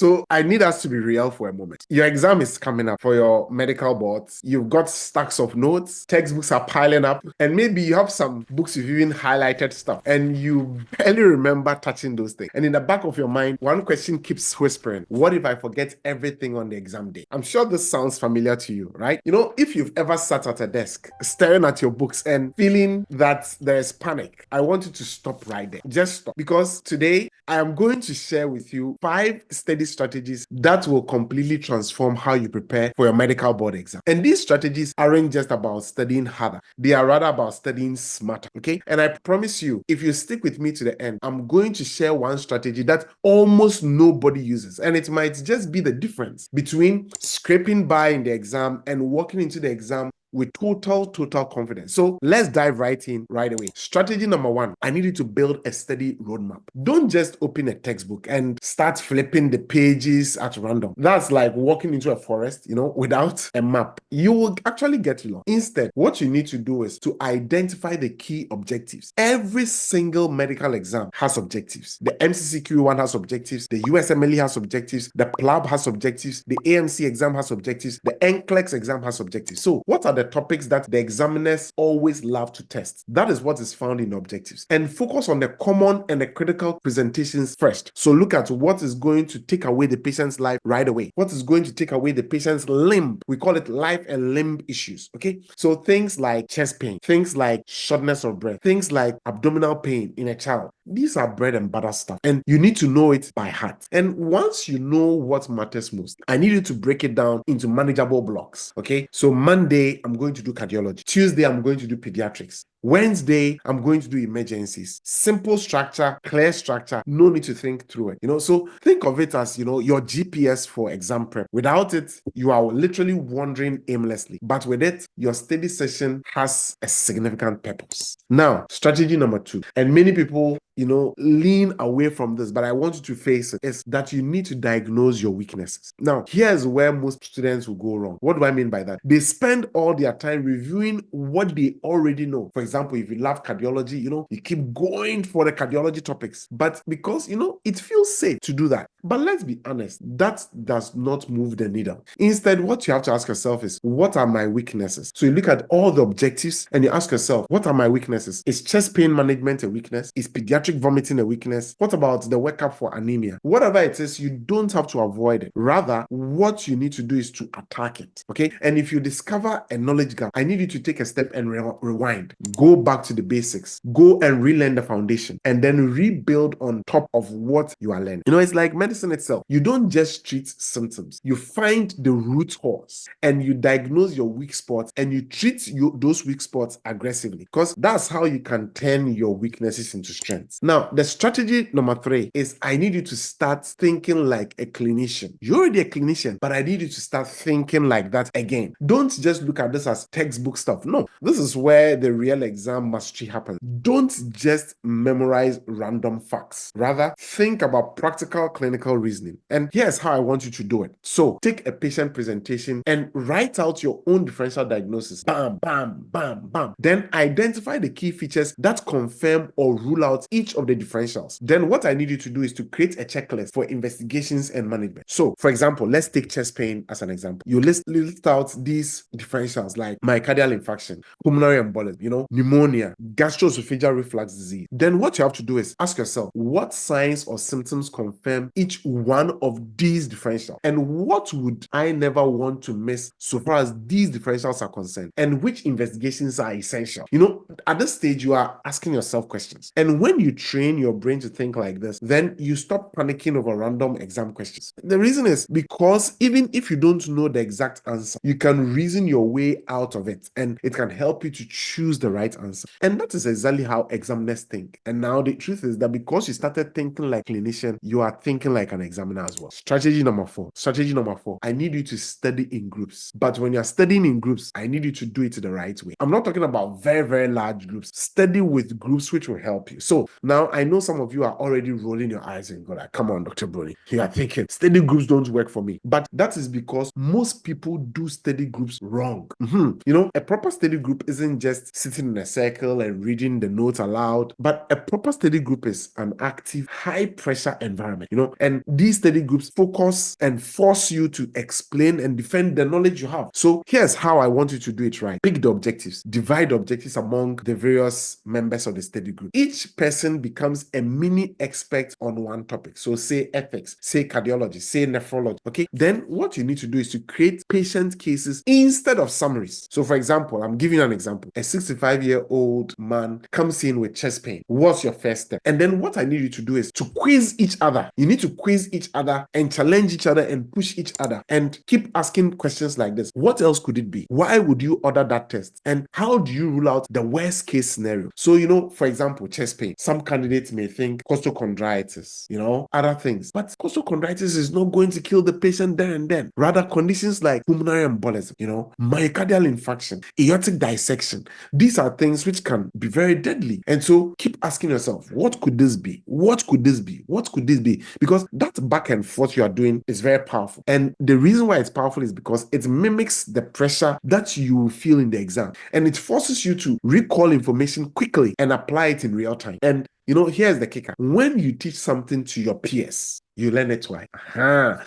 So I need us to be real for a moment. Your exam is coming up for your medical boards. You've got stacks of notes, textbooks are piling up, and maybe you have some books you've even highlighted stuff and you barely remember touching those things. And in the back of your mind, one question keeps whispering, what if I forget everything on the exam day? I'm sure this sounds familiar to you, right? If you've ever sat at a desk staring at your books and feeling that there's panic, I want you to stop right there. Just stop. Because today I am going to share with you 5 study strategies that will completely transform how you prepare for your medical board exam. And these strategies aren't just about studying harder, they are rather about studying smarter. Okay? And I promise you, if you stick with me to the end, I'm going to share one strategy that almost nobody uses. And it might just be the difference between scraping by in the exam and walking into the exam with total confidence. So let's dive right in right away. Strategy number 1, I need you to build a steady roadmap. Don't just open a textbook and start flipping the pages at random. That's like walking into a forest, without a map. You will actually get lost. Instead, what you need to do is to identify the key objectives. Every single medical exam has objectives. The MCCQ one has objectives, the USMLE has objectives, the PLAB has objectives, the AMC exam has objectives, the NCLEX exam has objectives. So what are the topics that the examiners always love to test? That is what is found in objectives. And focus on the common and the critical presentations first. So look at what is going to take away the patient's life right away. What is going to take away the patient's limb? We call it life and limb issues. Okay. So things like chest pain, things like shortness of breath, things like abdominal pain in a child. These are bread and butter stuff, and you need to know it by heart. And once you know what matters most, I need you to break it down into manageable blocks. Okay. So Monday, I'm going to do cardiology. Tuesday, I'm going to do pediatrics. Wednesday, I'm going to do emergencies. Simple structure, clear structure, no need to think through it. So think of it as, your GPS for exam prep. Without it, you are literally wandering aimlessly. But with it, your study session has a significant purpose. Now, strategy number 2, and many people lean away from this, but I want you to face it, is that you need to diagnose your weaknesses. Now, here's where most students will go wrong. What do I mean by that? They spend all their time reviewing what they already know. For example, if you love cardiology, you keep going for the cardiology topics, but because, it feels safe to do that. But let's be honest, that does not move the needle. Instead, what you have to ask yourself is, what are my weaknesses? So you look at all the objectives and you ask yourself, what are my weaknesses? Is chest pain management a weakness? Is pediatric vomiting a weakness? What about the workup for anemia? Whatever it is, you don't have to avoid it. Rather, what you need to do is to attack it. Okay? And if you discover a knowledge gap, I need you to take a step and rewind. Go back to the basics. Go and relearn the foundation and then rebuild on top of what you are learning. It's like medicine itself. You don't just treat symptoms. You find the root cause and you diagnose your weak spots and you treat those weak spots aggressively, because that's how you can turn your weaknesses into strengths. Now, the strategy number 3 is, I need you to start thinking like a clinician. You're already a clinician, but I need you to start thinking like that again. Don't just look at this as textbook stuff. No, this is where the real exam mastery happens. Don't just memorize random facts. Rather, think about practical clinical reasoning. And here's how I want you to do it. So take a patient presentation and write out your own differential diagnosis. Bam, bam, bam, bam. Then identify the key features that confirm or rule out each of the differentials. Then what I need you to do is to create a checklist for investigations and management. So, for example, let's take chest pain as an example. You list out these differentials like myocardial infarction, pulmonary embolism, pneumonia, gastroesophageal reflux disease. Then what you have to do is ask yourself, what signs or symptoms confirm each one of these differentials? And what would I never want to miss so far as these differentials are concerned? And which investigations are essential? At this stage, you are asking yourself questions. And when you train your brain to think like this, then you stop panicking over random exam questions. The reason is because even if you don't know the exact answer, you can reason your way out of it, and it can help you to choose the right answer. And that is exactly how examiners think. And now the truth is that because you started thinking like a clinician, you are thinking like an examiner as well. Strategy number 4. I need you to study in groups. But when you're studying in groups, I need you to do it the right way. I'm not talking about very, very large groups. Study with groups which will help you. So now I know some of you are already rolling your eyes and go like, come on, Dr. Brony. You are thinking study groups don't work for me. But that is because most people do study groups wrong. A proper study group isn't just sitting in a circle and reading the notes aloud. But a proper study group is an active, high-pressure environment, and these study groups focus and force you to explain and defend the knowledge you have. So here's how I want you to do it right. Pick the objectives. Divide the objectives among the various members of the study group. Each person becomes a mini expert on one topic. So say ethics, say cardiology, say nephrology. Okay. Then what you need to do is to create patient cases instead of summaries. So for example, I'm giving you an example. A 65-year-old man comes in with chest pain. What's your first step? And then what I need you to do is to quiz each other. You need to quiz each other and challenge each other and push each other and keep asking questions like this. What else could it be? Why would you order that test? And how do you rule out the worst case scenario? So, for example, chest pain. Some candidates may think costochondritis, other things. But costochondritis is not going to kill the patient there and then. Rather, conditions like pulmonary embolism, myocardial infarction, aortic dissection, these are things which can be very deadly. And so keep asking yourself, what could this be? What could this be? What could this be? Because that back and forth you are doing is very powerful. And the reason why it's powerful is because it mimics the pressure that you will feel in the exam. And it forces you to recall information quickly and apply it in real time. And here's the kicker. When you teach something to your peers, you learn it twice.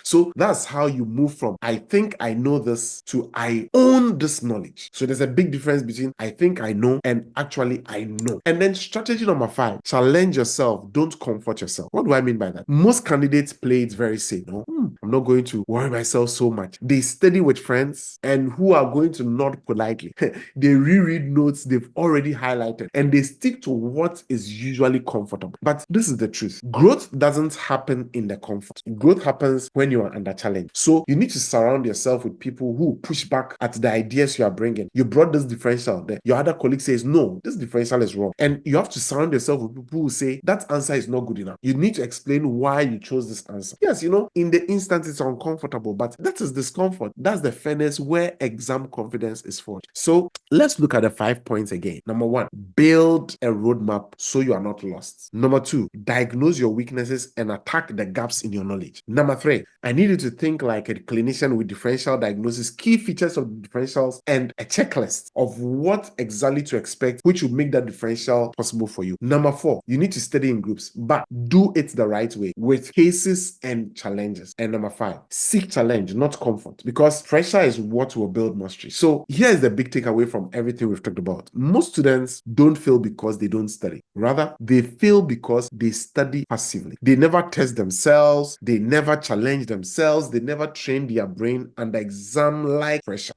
So that's how you move from I think I know this to I own this knowledge. So there's a big difference between I think I know and actually I know. And then strategy number 5, challenge yourself. Don't comfort yourself. What do I mean by that? Most candidates play it very safe. I'm not going to worry myself so much. They study with friends and who are going to nod politely. They reread notes they've already highlighted and they stick to what is usually comfortable. But this is the truth. Growth doesn't happen in the comfort. Growth happens when you are under challenge. So you need to surround yourself with people who push back at the ideas you are bringing. You brought this differential. Your other colleague says, no, this differential is wrong. And you have to surround yourself with people who say that answer is not good enough. You need to explain why you chose this answer. Yes, in the instance it's uncomfortable, but that is discomfort. That's the fairness where exam confidence is forged. So let's look at the 5 points again. Number 1, build a roadmap so you are not lost. Number 2, diagnose your weaknesses and attack the gaps in your knowledge. Number 3, I need you to think like a clinician with differential diagnosis, key features of differentials, and a checklist of what exactly to expect, which will make that differential possible for you. Number 4, you need to study in groups, but do it the right way with cases and challenges. And number 5, seek challenge, not comfort, because pressure is what will build mastery. So here's the big takeaway from everything we've talked about. Most students don't fail because they don't study. Rather, they fail because they study passively. They never test themselves. They never challenge themselves. They never train their brain under exam-like pressure.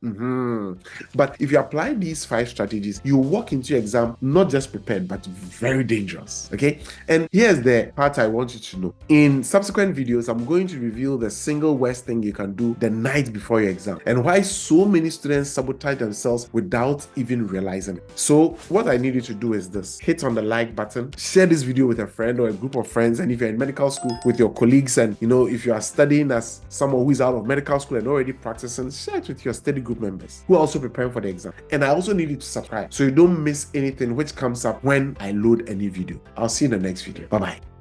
But if you apply these 5 strategies, you walk into your exam not just prepared, but very dangerous. Okay? And here's the part I want you to know. In subsequent videos, I'm going to reveal the single worst thing you can do the night before your exam and why so many students sabotage themselves without even realizing it. So what I need you to do is this. Hit on the like button, share this video with a friend or a group of friends, and if you're in medical school with your colleagues, and if you are studying as someone who is out of medical school and already practicing, share it with your study group members who are also preparing for the exam. And I also need you to subscribe so you don't miss anything which comes up when I load a new video. I'll see you in the next video. Bye-bye.